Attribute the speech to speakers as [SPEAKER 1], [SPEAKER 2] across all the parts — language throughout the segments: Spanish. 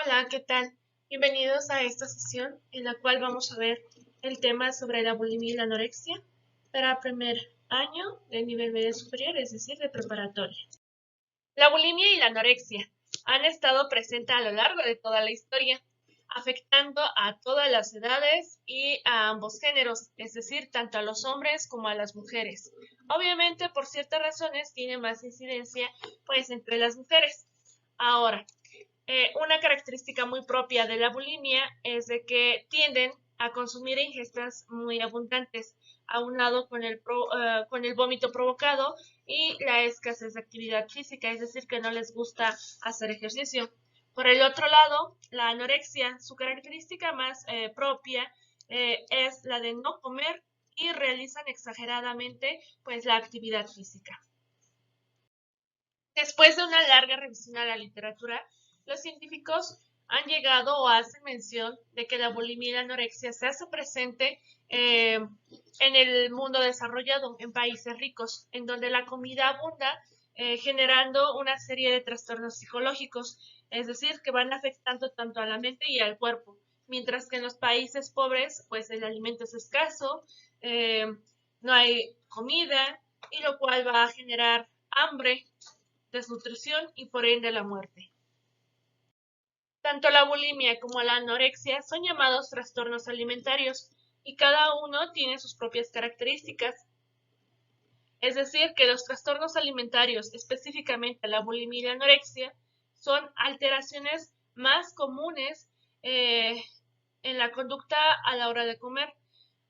[SPEAKER 1] Hola, ¿qué tal? Bienvenidos a esta sesión en la cual vamos a ver el tema sobre la bulimia y la anorexia para primer año de nivel medio superior, es decir, de preparatoria. La bulimia y la anorexia han estado presentes a lo largo de toda la historia, afectando a todas las edades y a ambos géneros, es decir, tanto a los hombres como a las mujeres. Obviamente, por ciertas razones, tiene más incidencia pues entre las mujeres. Ahora, una característica muy propia de la bulimia es de que tienden a consumir ingestas muy abundantes, aunado con el vómito provocado y la escasez de actividad física, es decir, que no les gusta hacer ejercicio. Por el otro lado, la anorexia, su característica más propia es la de no comer y realizan exageradamente pues la actividad física. Después de una larga revisión a la literatura, los científicos han llegado o hacen mención de que la bulimia y la anorexia se hace presente en el mundo desarrollado, en países ricos, en donde la comida abunda, generando una serie de trastornos psicológicos, es decir, que van afectando tanto a la mente y al cuerpo, mientras que en los países pobres, pues el alimento es escaso, eh, no hay comida, y lo cual va a generar hambre, desnutrición y por ende la muerte. Tanto la bulimia como la anorexia son llamados trastornos alimentarios y cada uno tiene sus propias características. Es decir, que los trastornos alimentarios, específicamente la bulimia y la anorexia, son alteraciones más comunes eh, en la conducta a la hora de comer.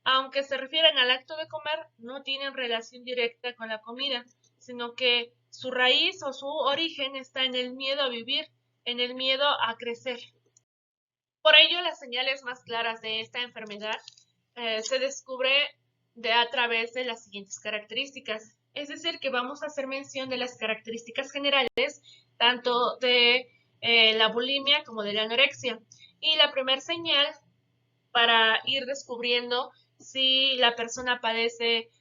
[SPEAKER 1] Aunque se refieren al acto de comer, no tienen relación directa con la comida, sino que su raíz o su origen está en el miedo a vivir, en el miedo a crecer. Por ello, las señales más claras de esta enfermedad se descubre a través de las siguientes características. Es decir, que vamos a hacer mención de las características generales, tanto de la bulimia como de la anorexia. Y la primera señal para ir descubriendo si la persona padece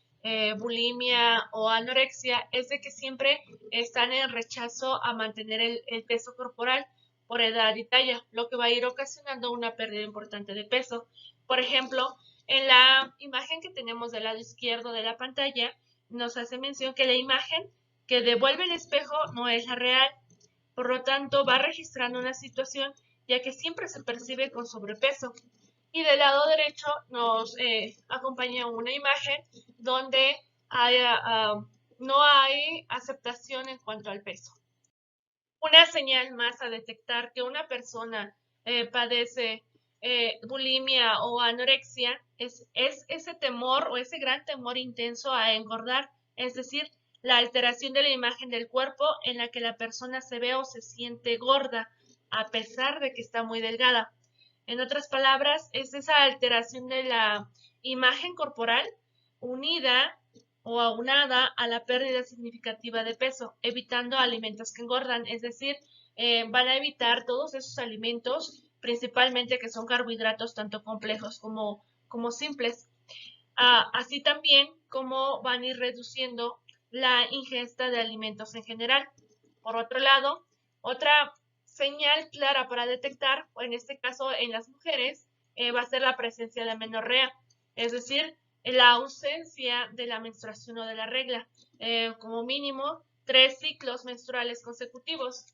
[SPEAKER 1] bulimia o anorexia es de que siempre están en rechazo a mantener el peso corporal por edad y talla, lo que va a ir ocasionando una pérdida importante de peso. Por ejemplo, en la imagen que tenemos del lado izquierdo de la pantalla, nos hace mención que la imagen que devuelve el espejo no es la real, por lo tanto va registrando una situación ya que siempre se percibe con sobrepeso. Y del lado derecho nos acompaña una imagen donde no hay aceptación en cuanto al peso. Una señal más a detectar que una persona padece bulimia o anorexia es ese temor o ese gran temor intenso a engordar, es decir, la alteración de la imagen del cuerpo en la que la persona se ve o se siente gorda a pesar de que está muy delgada. En otras palabras, es esa alteración de la imagen corporal unida o aunada a la pérdida significativa de peso, evitando alimentos que engordan, es decir, van a evitar todos esos alimentos, principalmente que son carbohidratos tanto complejos como simples. Así también como van a ir reduciendo la ingesta de alimentos en general. Por otro lado, otra señal clara para detectar, o en este caso en las mujeres, va a ser la presencia de amenorrea, es decir, la ausencia de la menstruación o de la regla, como mínimo 3 ciclos menstruales consecutivos.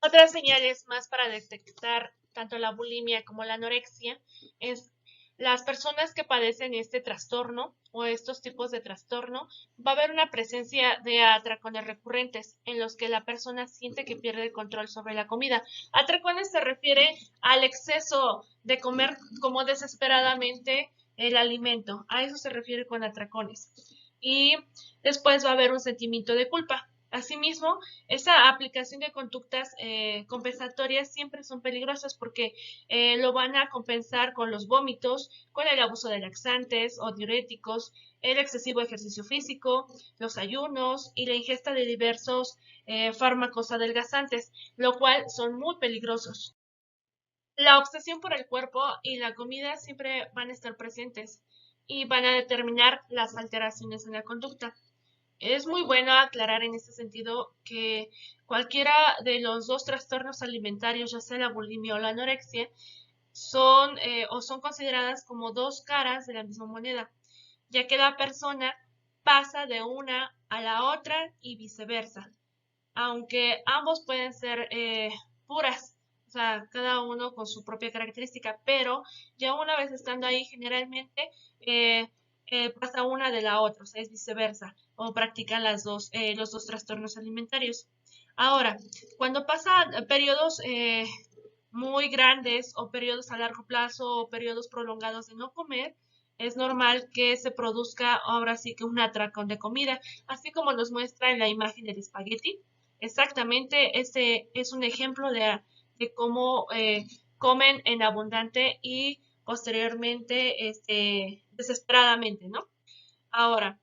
[SPEAKER 1] Otras señales más para detectar tanto la bulimia como la anorexia es las personas que padecen este trastorno o estos tipos de trastorno, va a haber una presencia de atracones recurrentes en los que la persona siente que pierde el control sobre la comida. Atracones se refiere al exceso de comer como desesperadamente el alimento. A eso se refiere con atracones. Y después va a haber un sentimiento de culpa. Asimismo, esa aplicación de conductas compensatorias siempre son peligrosas porque lo van a compensar con los vómitos, con el abuso de laxantes o diuréticos, el excesivo ejercicio físico, los ayunos y la ingesta de diversos fármacos adelgazantes, lo cual son muy peligrosos. La obsesión por el cuerpo y la comida siempre van a estar presentes y van a determinar las alteraciones en la conducta. Es muy bueno aclarar en este sentido que cualquiera de los dos trastornos alimentarios, ya sea la bulimia o la anorexia, son consideradas como dos caras de la misma moneda, ya que la persona pasa de una a la otra y viceversa, aunque ambos pueden ser puras, o sea, cada uno con su propia característica, pero ya una vez estando ahí, generalmente eh, pasa una de la otra, o sea, es viceversa, o practican los dos trastornos alimentarios. Ahora, cuando pasan periodos muy grandes o periodos a largo plazo o periodos prolongados de no comer, es normal que se produzca ahora sí que un atracón de comida, así como nos muestra en la imagen del espagueti. Exactamente, este es un ejemplo de cómo comen en abundante y posteriormente desesperadamente, ¿no? Ahora,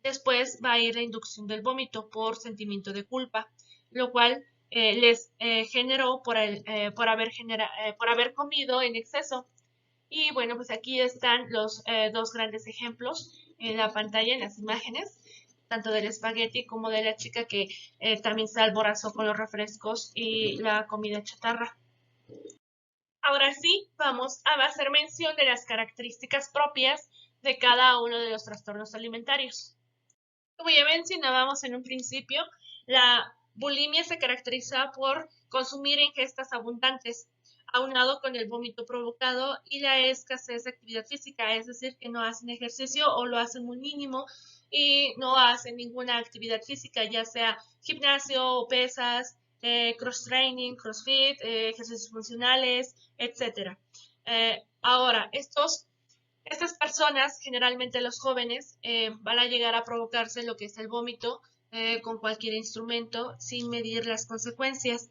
[SPEAKER 1] después va a ir la inducción del vómito por sentimiento de culpa, lo cual les generó por haber comido en exceso. Y bueno, pues aquí están los dos grandes ejemplos en la pantalla, en las imágenes, tanto del espagueti como de la chica que también se alborazó con los refrescos y la comida chatarra. Ahora sí, vamos a hacer mención de las características propias de cada uno de los trastornos alimentarios. Como ya mencionábamos en un principio, la bulimia se caracteriza por consumir ingestas abundantes, aunado con el vómito provocado y la escasez de actividad física, es decir, que no hacen ejercicio o lo hacen muy mínimo y no hacen ninguna actividad física, ya sea gimnasio o pesas, cross-training, crossfit, ejercicios funcionales, etc. Ahora, estas personas, generalmente los jóvenes, van a llegar a provocarse lo que es el vómito con cualquier instrumento sin medir las consecuencias.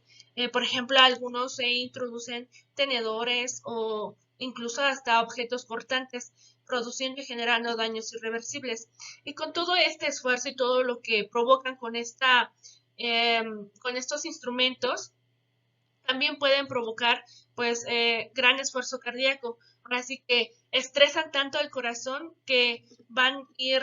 [SPEAKER 1] Por ejemplo, algunos se introducen tenedores o incluso hasta objetos cortantes, produciendo y generando daños irreversibles. Y con todo este esfuerzo y todo lo que provocan con estos instrumentos, también pueden provocar pues gran esfuerzo cardíaco. Así que estresan tanto el corazón que van a ir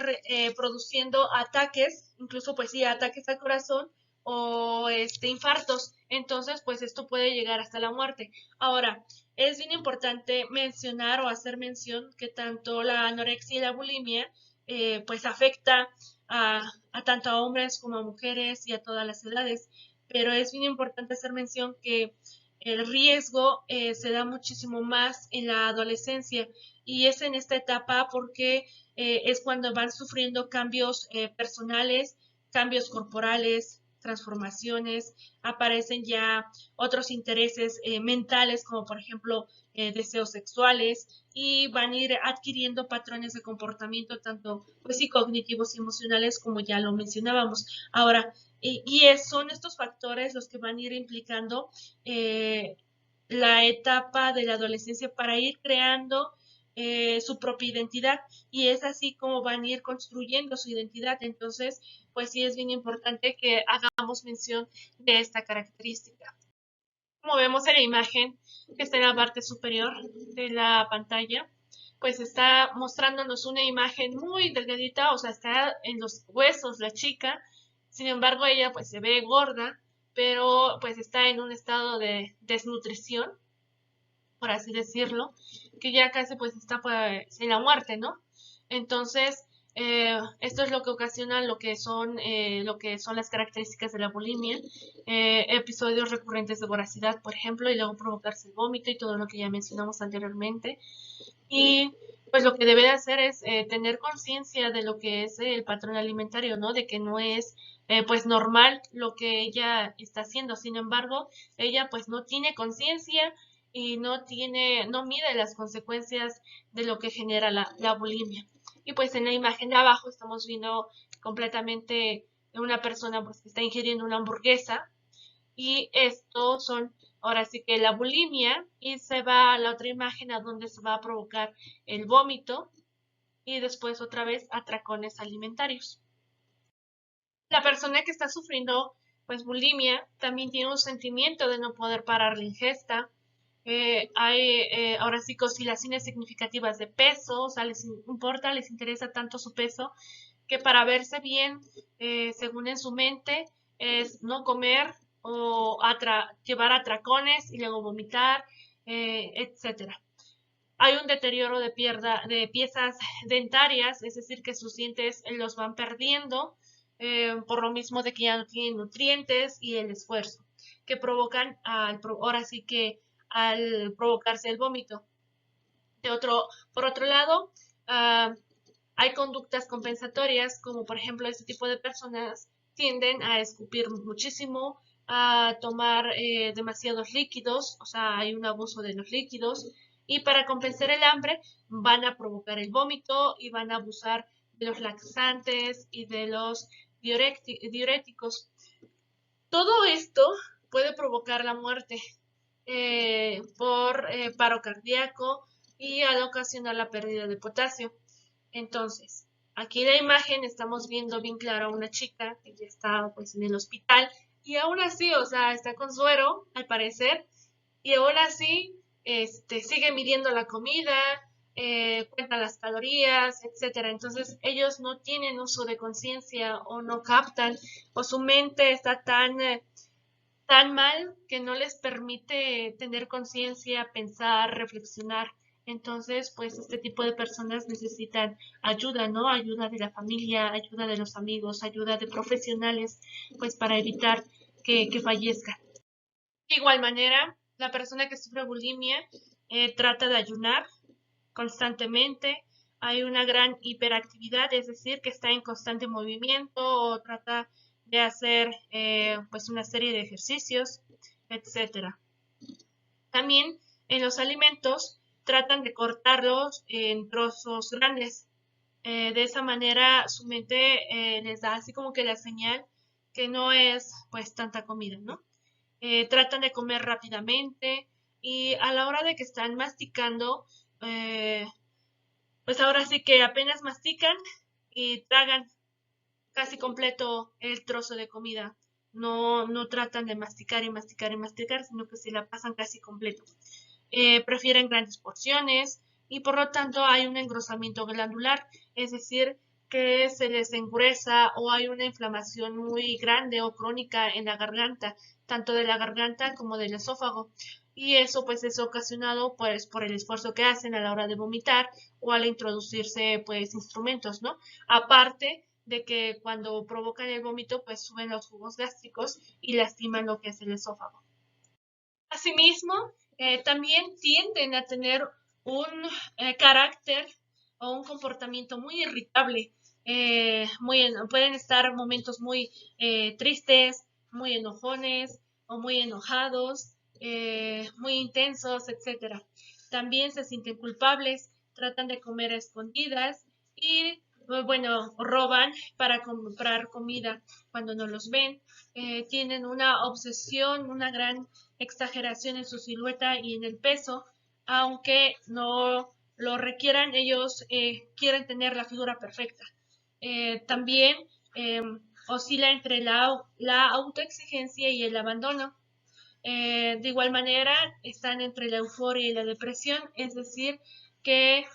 [SPEAKER 1] produciendo ataques, incluso pues sí, ataques al corazón o infartos. Entonces, pues esto puede llegar hasta la muerte. Ahora, es bien importante mencionar o hacer mención que tanto la anorexia y la bulimia pues afecta a tanto a hombres como a mujeres y a todas las edades, pero es bien importante hacer mención que el riesgo se da muchísimo más en la adolescencia y es en esta etapa porque es cuando van sufriendo cambios personales, cambios corporales, transformaciones, aparecen ya otros intereses mentales como por ejemplo deseos sexuales y van a ir adquiriendo patrones de comportamiento tanto pues, sí, cognitivos y emocionales como ya lo mencionábamos. Ahora, son estos factores los que van a ir implicando eh, la etapa de la adolescencia para ir creando su propia identidad y es así como van a ir construyendo su identidad. Entonces, pues sí es bien importante que hagamos mención de esta característica. Como vemos en la imagen que está en la parte superior de la pantalla, pues está mostrándonos una imagen muy delgadita, o sea, está en los huesos la chica, sin embargo ella pues se ve gorda, pero pues está en un estado de desnutrición, por así decirlo, que ya casi pues está pues, en la muerte, ¿no? Entonces, esto es lo que ocasiona lo que son las características de la bulimia, episodios recurrentes de voracidad, por ejemplo, y luego provocarse el vómito y todo lo que ya mencionamos anteriormente. Y pues lo que debe de hacer es tener conciencia de lo que es el patrón alimentario, ¿no? De que no es pues normal lo que ella está haciendo. Sin embargo, ella pues no tiene conciencia y no mide las consecuencias de lo que genera la bulimia. Y pues en la imagen de abajo estamos viendo completamente una persona pues que está ingiriendo una hamburguesa y esto son ahora sí que la bulimia y se va a la otra imagen a donde se va a provocar el vómito y después otra vez atracones alimentarios. La persona que está sufriendo pues bulimia también tiene un sentimiento de no poder parar la ingesta. Ahora sí que oscilaciones significativas de peso, o sea, les importa, les interesa tanto su peso que para verse bien, según en su mente, es no comer o llevar atracones y luego vomitar, etcétera. Hay un deterioro de piezas dentarias, es decir, que sus dientes los van perdiendo por lo mismo de que ya no tienen nutrientes y el esfuerzo que provocan ahora sí que al provocarse el vómito. Por otro lado, uh, hay conductas compensatorias, como por ejemplo este tipo de personas tienden a escupir muchísimo, a tomar demasiados líquidos, o sea, hay un abuso de los líquidos, y para compensar el hambre van a provocar el vómito y van a abusar de los laxantes y de los diuréticos. Todo esto puede provocar la muerte por paro cardíaco y al ocasionar la pérdida de potasio. Entonces, aquí en la imagen estamos viendo bien claro a una chica que ya está pues en el hospital y aún así, o sea, está con suero al parecer y aún así sigue midiendo la comida, cuenta las calorías, etcétera. Entonces, ellos no tienen uso de conciencia o no captan o su mente está tan mal que no les permite tener conciencia, pensar, reflexionar. Entonces, pues este tipo de personas necesitan ayuda, ¿no? Ayuda de la familia, ayuda de los amigos, ayuda de profesionales, pues para evitar que fallezcan. De igual manera, la persona que sufre bulimia trata de ayunar constantemente. Hay una gran hiperactividad, es decir, que está en constante movimiento o trata de hacer pues una serie de ejercicios, etcétera. También en los alimentos tratan de cortarlos en trozos grandes. De esa manera su mente les da así como que la señal que no es pues tanta comida, ¿no? Tratan de comer rápidamente y a la hora de que están masticando, pues ahora sí que apenas mastican y tragan casi completo el trozo de comida. No tratan de masticar y masticar y masticar, sino que se la pasan casi completo. Prefieren grandes porciones y por lo tanto hay un engrosamiento glandular, es decir, que se les engruesa o hay una inflamación muy grande o crónica en la garganta, tanto de la garganta como del esófago. Y eso pues es ocasionado pues por el esfuerzo que hacen a la hora de vomitar o al introducirse pues instrumentos, ¿no? Aparte de que cuando provocan el vómito pues suben los jugos gástricos y lastiman lo que es el esófago. Asimismo, también tienden a tener un carácter o un comportamiento muy irritable. Pueden estar momentos muy tristes, muy enojones o muy enojados, muy intensos, etcétera. También se sienten culpables, tratan de comer a escondidas y, bueno, roban para comprar comida cuando no los ven. Tienen una obsesión, una gran exageración en su silueta y en el peso, aunque no lo requieran, ellos quieren tener la figura perfecta. También eh, oscila entre la autoexigencia y el abandono. De igual manera, están entre la euforia y la depresión, es decir, que,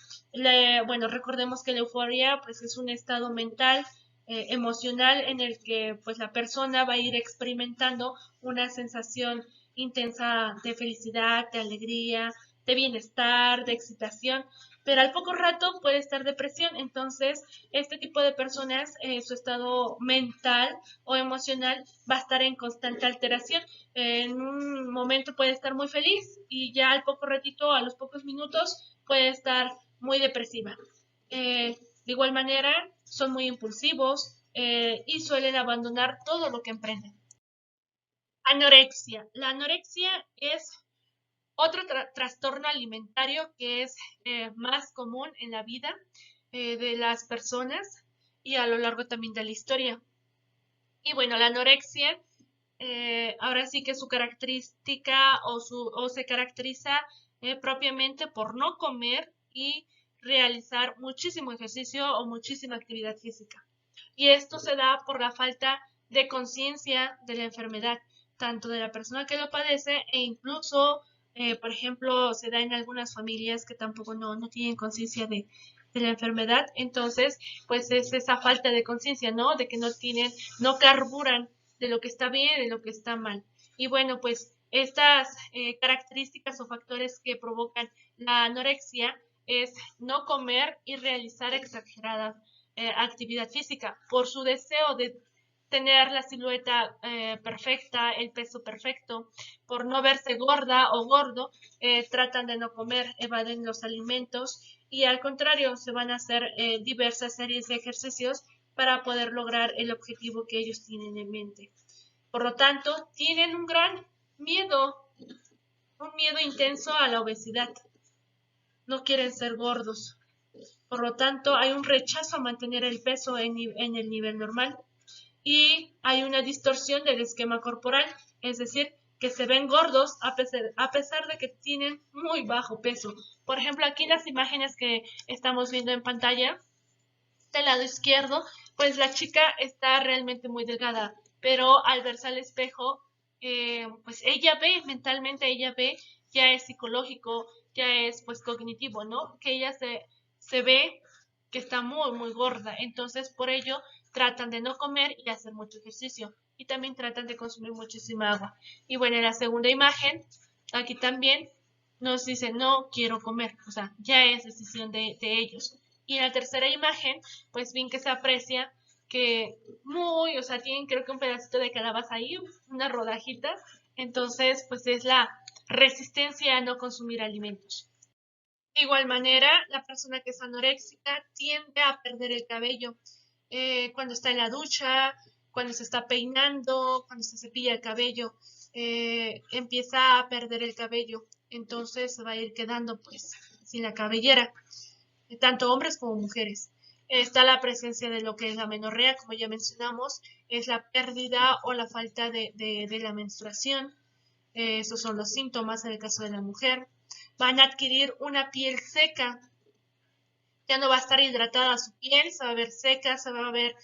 [SPEAKER 1] bueno, recordemos que la euforia pues, es un estado mental, emocional, en el que pues, la persona va a ir experimentando una sensación intensa de felicidad, de alegría, de bienestar, de excitación, pero al poco rato puede estar depresión. Entonces, este tipo de personas, su estado mental o emocional va a estar en constante alteración. En un momento puede estar muy feliz y ya al poco ratito, a los pocos minutos, puede estar muy depresiva. De igual manera, son muy impulsivos y suelen abandonar todo lo que emprenden. Anorexia. La anorexia es otro trastorno alimentario que es más común en la vida de las personas y a lo largo también de la historia. Y bueno, la anorexia ahora sí que su característica o se caracteriza propiamente por no comer y realizar muchísimo ejercicio o muchísima actividad física. Y esto se da por la falta de conciencia de la enfermedad, tanto de la persona que lo padece e incluso, por ejemplo, se da en algunas familias que tampoco no tienen conciencia de la enfermedad. Entonces, pues es esa falta de conciencia, ¿no? De que no carburan de lo que está bien, de lo que está mal. Y bueno, pues estas características o factores que provocan la anorexia es no comer y realizar exagerada actividad física por su deseo de tener la silueta perfecta, el peso perfecto, por no verse gorda o gordo, tratan de no comer, evaden los alimentos y al contrario se van a hacer diversas series de ejercicios para poder lograr el objetivo que ellos tienen en mente. Por lo tanto, tienen miedo, un miedo intenso a la obesidad. No quieren ser gordos. Por lo tanto, hay un rechazo a mantener el peso en el nivel normal y hay una distorsión del esquema corporal, es decir, que se ven gordos a pesar de que tienen muy bajo peso. Por ejemplo, aquí las imágenes que estamos viendo en pantalla, del lado izquierdo, pues la chica está realmente muy delgada, pero al verse al espejo, pues ella ve, mentalmente ella ve, ya es psicológico, ya es pues cognitivo, ¿no? Que ella se ve que está muy, muy gorda. Entonces, por ello, tratan de no comer y hacer mucho ejercicio. Y también tratan de consumir muchísima agua. Y bueno, en la segunda imagen, aquí también nos dice, no quiero comer. O sea, ya es decisión de ellos. Y en la tercera imagen, pues bien que se aprecia que o sea, tienen creo que un pedacito de calabaza ahí, una rodajita. Entonces, pues es la resistencia a no consumir alimentos. De igual manera, la persona que es anoréxica tiende a perder el cabello cuando está en la ducha, cuando se está peinando, cuando se cepilla el cabello, empieza a perder el cabello. Entonces se va a ir quedando pues sin la cabellera, tanto hombres como mujeres. Está la presencia de lo que es la menorrea, como ya mencionamos, es la pérdida o la falta de la menstruación. Esos son los síntomas en el caso de la mujer. Van a adquirir una piel seca, ya no va a estar hidratada su piel, se va a ver seca, se va a ver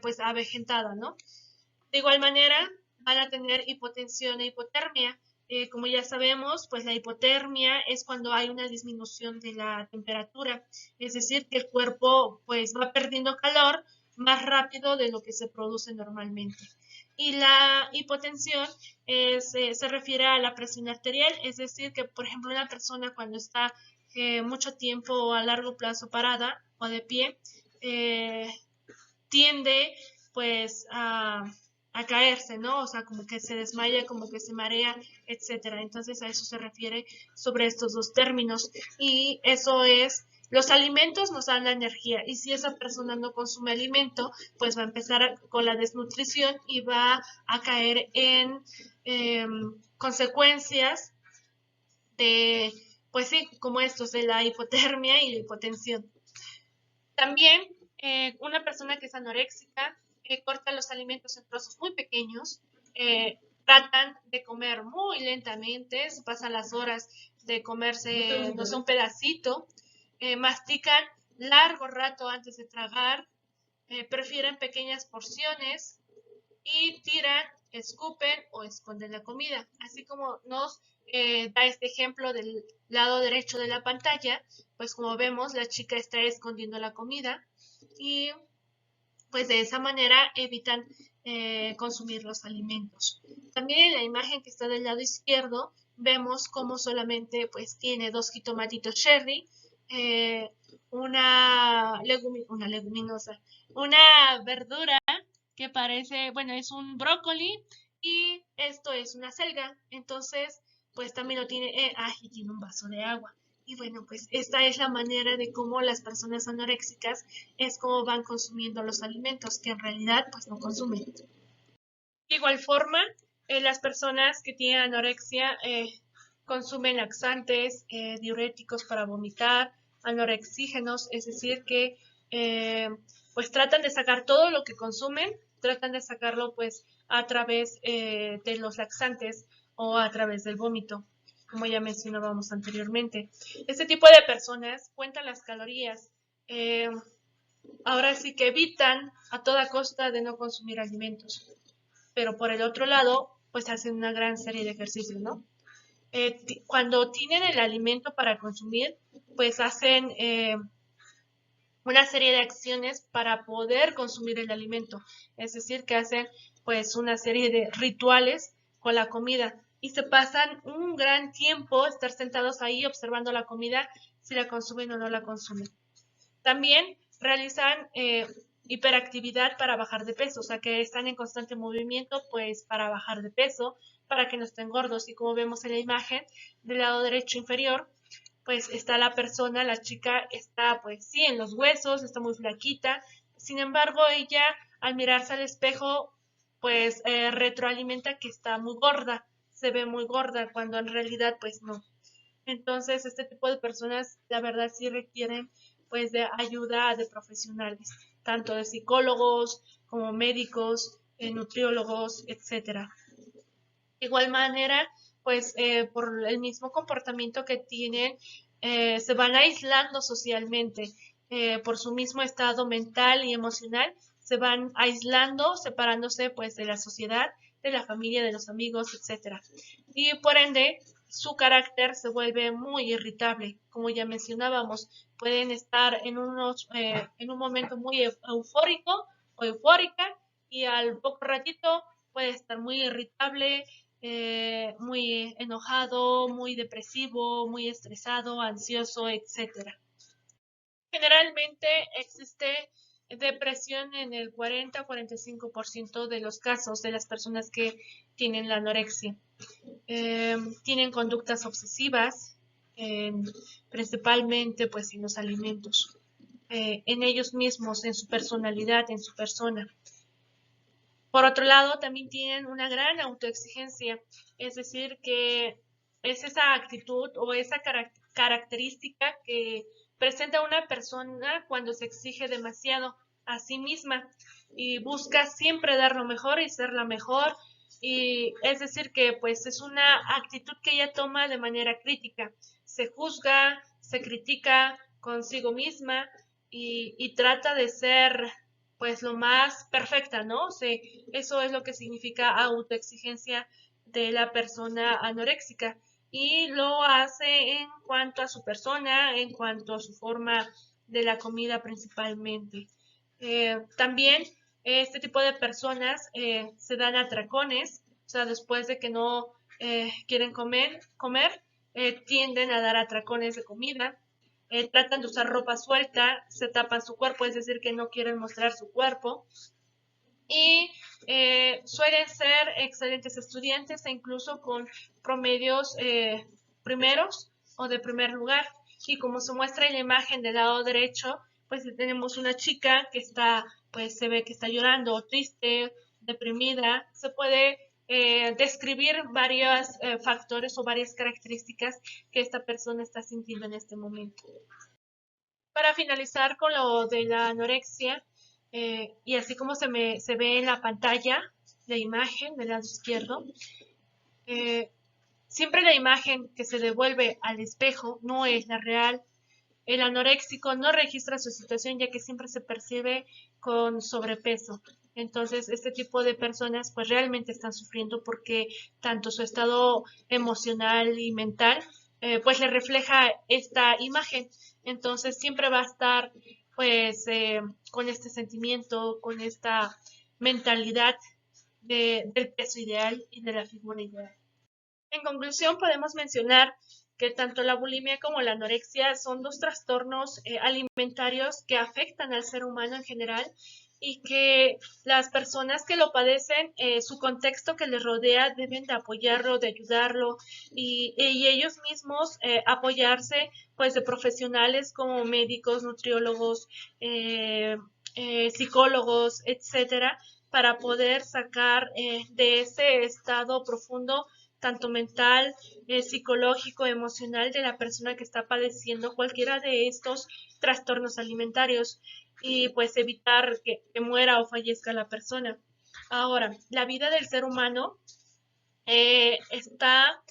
[SPEAKER 1] pues avejentada, ¿no? De igual manera, van a tener hipotensión e hipotermia. Como ya sabemos, pues la hipotermia es cuando hay una disminución de la temperatura, es decir, que el cuerpo pues va perdiendo calor más rápido de lo que se produce normalmente. Y la hipotensión se refiere a la presión arterial, es decir, que por ejemplo una persona cuando está mucho tiempo o a largo plazo parada o de pie, tiende pues a caerse, ¿no? O sea, como que se desmaya, como que se marea, etcétera. Entonces a eso se refiere sobre estos dos términos. Y eso es, los alimentos nos dan la energía y si esa persona no consume alimento, pues va a empezar con la desnutrición y va a caer en consecuencias de, pues sí, como estos, de la hipotermia y la hipotensión. También una persona que es anoréxica corta los alimentos en trozos muy pequeños, tratan de comer muy lentamente, se pasan las horas de comerse, no sé, un pedacito, mastican largo rato antes de tragar, prefieren pequeñas porciones y tiran, escupen o esconden la comida. Así como nos da este ejemplo del lado derecho de la pantalla, pues como vemos la chica está escondiendo la comida y pues de esa manera evitan consumir los alimentos. También en la imagen que está del lado izquierdo vemos cómo solamente pues tiene dos jitomatitos cherry, eh, una leguminosa, una verdura que parece, bueno, es un brócoli y esto es una selga, entonces pues también lo tiene, y tiene un vaso de agua. Y bueno, pues esta es la manera de cómo las personas anoréxicas es como van consumiendo los alimentos que en realidad pues no consumen. De igual forma, las personas que tienen anorexia consumen laxantes, diuréticos para vomitar, anorexígenos, es decir que pues tratan de sacar todo lo que consumen, tratan de sacarlo pues a través de los laxantes o a través del vómito, como ya mencionábamos anteriormente. Este tipo de personas cuentan las calorías, ahora sí que evitan a toda costa de no consumir alimentos, pero por el otro lado, pues hacen una gran serie de ejercicios, ¿no? Cuando tienen el alimento para consumir, pues hacen una serie de acciones para poder consumir el alimento. Es decir, que hacen pues una serie de rituales con la comida y se pasan un gran tiempo estar sentados ahí observando la comida, si la consumen o no la consumen. También realizan hiperactividad para bajar de peso, o sea que están en constante movimiento pues para bajar de peso, para que no estén gordos. Y como vemos en la imagen del lado derecho inferior, pues está la persona, la chica está pues sí en los huesos, está muy flaquita, sin embargo ella al mirarse al espejo pues retroalimenta que está muy gorda, se ve muy gorda cuando en realidad pues no. Entonces este tipo de personas la verdad sí requieren pues de ayuda de profesionales, tanto de psicólogos como médicos, nutriólogos, etcétera. De igual manera, pues por el mismo comportamiento que tienen, se van aislando socialmente, por su mismo estado mental y emocional, se van aislando, separándose pues de la sociedad, de la familia, de los amigos, etcétera. Y por ende, su carácter se vuelve muy irritable, como ya mencionábamos, pueden estar en un momento muy eufórico o eufórica y al poco ratito puede estar muy irritable, muy enojado, muy depresivo, muy estresado, ansioso, etcétera. Generalmente existe depresión en el 40-45% de los casos de las personas que tienen la anorexia. Tienen conductas obsesivas, eh, principalmente pues en los alimentos, en ellos mismos, en su personalidad, en su persona. Por otro lado, también tienen una gran autoexigencia, es decir, que es esa actitud o esa característica que presenta una persona cuando se exige demasiado a sí misma y busca siempre dar lo mejor y ser la mejor. Y es decir, que pues es una actitud que ella toma de manera crítica. Se juzga, se critica consigo misma y trata de ser pues lo más perfecta, ¿no? O sea, eso es lo que significa autoexigencia de la persona anoréxica y lo hace en cuanto a su persona, en cuanto a su forma de la comida principalmente. También este tipo de personas se dan atracones, o sea, después de que no quieren comer tienden a dar atracones de comida, tratan de usar ropa suelta, se tapan su cuerpo, es decir, que no quieren mostrar su cuerpo. Y suelen ser excelentes estudiantes e incluso con promedios primeros o de primer lugar. Y como se muestra en la imagen del lado derecho, pues tenemos una chica que está, pues se ve que está llorando o triste, deprimida. Se puede describir varios factores o varias características que esta persona está sintiendo en este momento. Para finalizar con lo de la anorexia, y así como se ve en la pantalla, la imagen del lado izquierdo, eh, siempre la imagen que se devuelve al espejo no es la real. El anoréxico no registra su situación ya que siempre se percibe con sobrepeso. Entonces, este tipo de personas pues realmente están sufriendo porque tanto su estado emocional y mental pues le refleja esta imagen. Entonces, siempre va a estar pues con este sentimiento, con esta mentalidad del peso ideal y de la figura ideal. En conclusión, podemos mencionar que tanto la bulimia como la anorexia son dos trastornos alimentarios que afectan al ser humano en general y que las personas que lo padecen, su contexto que les rodea, deben de apoyarlo, de ayudarlo y ellos mismos apoyarse pues de profesionales como médicos, nutriólogos, psicólogos, etcétera, para poder sacar de ese estado profundo tanto mental, psicológico, emocional de la persona que está padeciendo cualquiera de estos trastornos alimentarios y pues evitar que muera o fallezca la persona. Ahora, la vida del ser humano está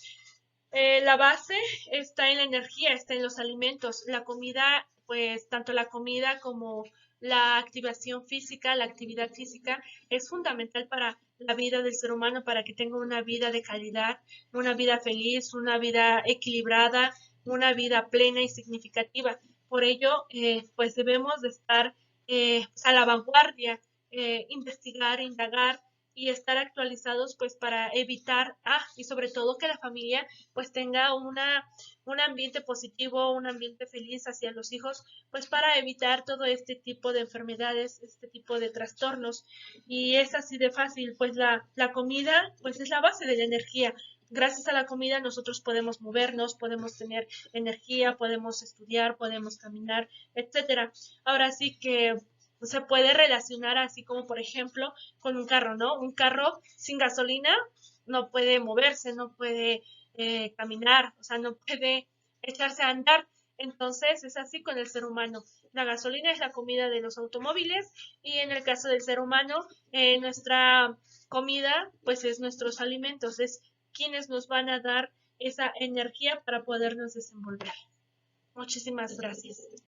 [SPEAKER 1] la base está en la energía, está en los alimentos. La comida, pues tanto la comida como la activación física, la actividad física es fundamental para la vida del ser humano, para que tenga una vida de calidad, una vida feliz, una vida equilibrada, una vida plena y significativa. Por ello, pues debemos de estar pues a la vanguardia, investigar, indagar y estar actualizados pues para evitar, y sobre todo que la familia pues tenga un ambiente positivo, un ambiente feliz hacia los hijos, pues para evitar todo este tipo de enfermedades, este tipo de trastornos. Y es así de fácil, pues la comida pues es la base de la energía. Gracias a la comida nosotros podemos movernos, podemos tener energía, podemos estudiar, podemos caminar, etcétera. Ahora sí que se puede relacionar así como por ejemplo con un carro, ¿no? Un carro sin gasolina no puede moverse, no puede caminar, o sea, no puede echarse a andar. Entonces es así con el ser humano. La gasolina es la comida de los automóviles y en el caso del ser humano, nuestra comida pues es nuestros alimentos, es quienes nos van a dar esa energía para podernos desenvolver. Muchísimas gracias.